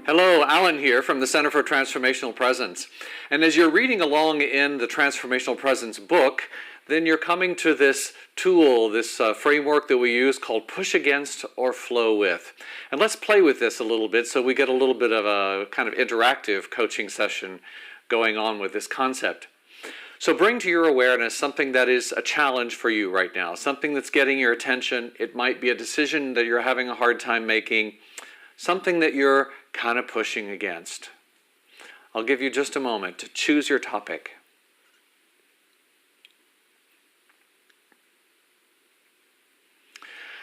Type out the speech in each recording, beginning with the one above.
Hello, Alan here from the Center for Transformational Presence. And as you're reading along in the Transformational Presence book, then you're coming to this tool, this framework that we use called push against or flow with. And let's play with this a little bit so we get a little bit of a kind of interactive coaching session going on with this concept. So bring to your awareness something that is a challenge for you right now, something that's getting your attention. It might be a decision that you're having a hard time making, something that you're kind of pushing against. I'll give you just a moment to choose your topic.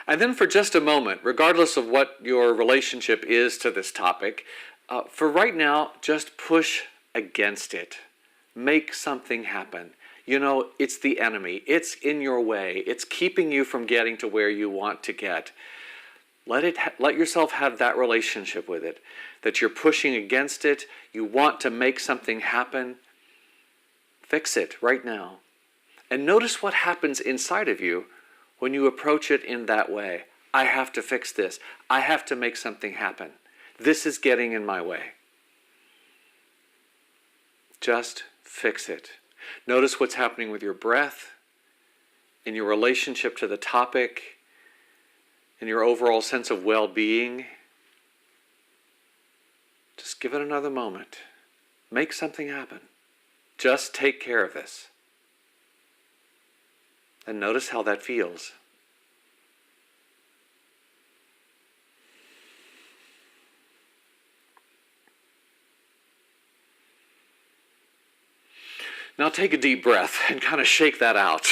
And then for just a moment, regardless of what your relationship is to this topic, for right now, just push against it. Make something happen. You know, it's the enemy. It's in your way. It's keeping you from getting to where you want to get. Let yourself have that relationship with it, that you're pushing against it, you want to make something happen. Fix it right now. And notice what happens inside of you when you approach it in that way. I have to fix this. I have to make something happen. This is getting in my way. Just fix it. Notice what's happening with your breath, in your relationship to the topic, in your overall sense of well-being. Just give it another moment. Make something happen. Just take care of this. And notice how that feels. Now take a deep breath and kind of shake that out.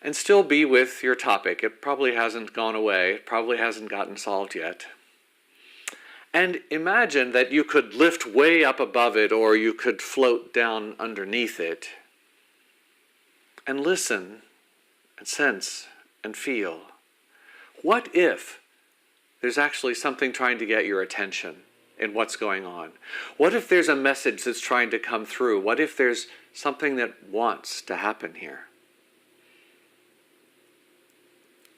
And still be with your topic. It probably hasn't gone away. It probably hasn't gotten solved yet. And imagine that you could lift way up above it, or you could float down underneath it. And listen and sense and feel. What if there's actually something trying to get your attention in what's going on? What if there's a message that's trying to come through? What if there's something that wants to happen here?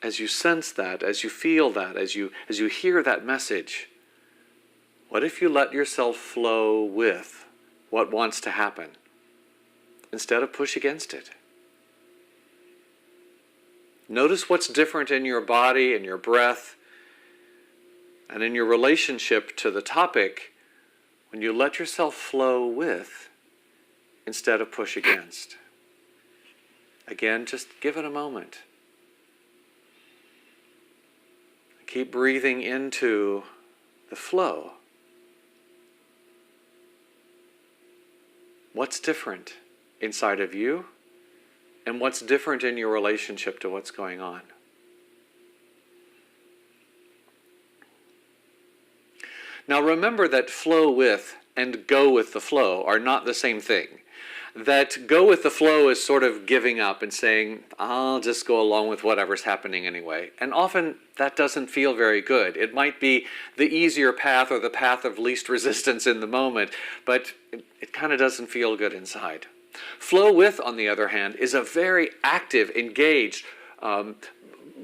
As you sense that, as you feel that, as you hear that message, what if you let yourself flow with what wants to happen instead of push against it? Notice what's different in your body, in your breath, and in your relationship to the topic when you let yourself flow with instead of push against. Again, just give it a moment. Keep breathing into the flow. What's different inside of you, and what's different in your relationship to what's going on? Now remember that flow with and go with the flow are not the same thing. That go with the flow is sort of giving up and saying, I'll just go along with whatever's happening anyway. And often that doesn't feel very good. It might be the easier path or the path of least resistance in the moment, but it kind of doesn't feel good inside. Flow with, on the other hand, is a very active, engaged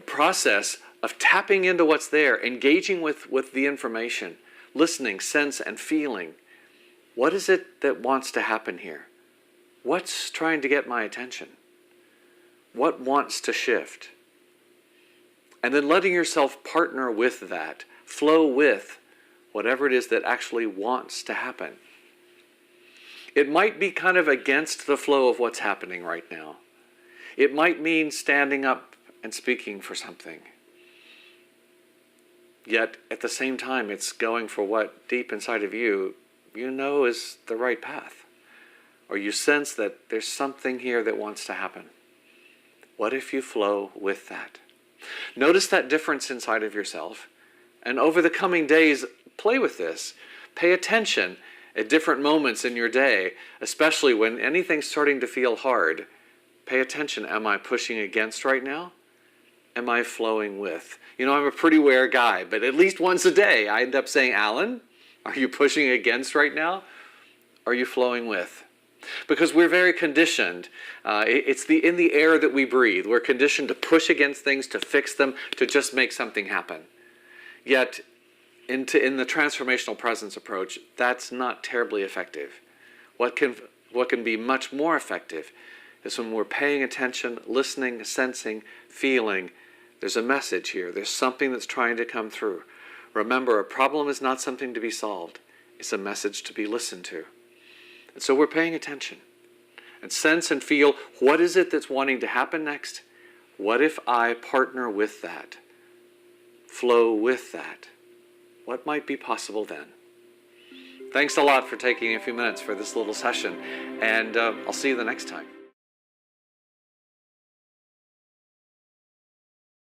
process of tapping into what's there, engaging with the information, listening, sense, and feeling. What is it that wants to happen here? What's trying to get my attention? What wants to shift? And then letting yourself partner with that, flow with whatever it is that actually wants to happen. It might be kind of against the flow of what's happening right now. It might mean standing up and speaking for something. Yet at the same time, it's going for what deep inside of you know is the right path. Or you sense that there's something here that wants to happen. What if you flow with that? Notice that difference inside of yourself. And over the coming days, play with this. Pay attention at different moments in your day, especially when anything's starting to feel hard. Pay attention. Am I pushing against right now? Am I flowing with? You know, I'm a pretty aware guy, but at least once a day I end up saying, Alan, are you pushing against right now? Are you flowing with? Because we're very conditioned. It's in the air that we breathe. We're conditioned to push against things, to fix them, to just make something happen. Yet in the transformational presence approach, that's not terribly effective. What can be much more effective is when we're paying attention, listening, sensing, feeling. There's a message here. There's something that's trying to come through. Remember, a problem is not something to be solved. It's a message to be listened to. And so we're paying attention and sense and feel, what is it that's wanting to happen next? What if I partner with that? Flow with that? What might be possible then? Thanks a lot for taking a few minutes for this little session, and I'll see you the next time.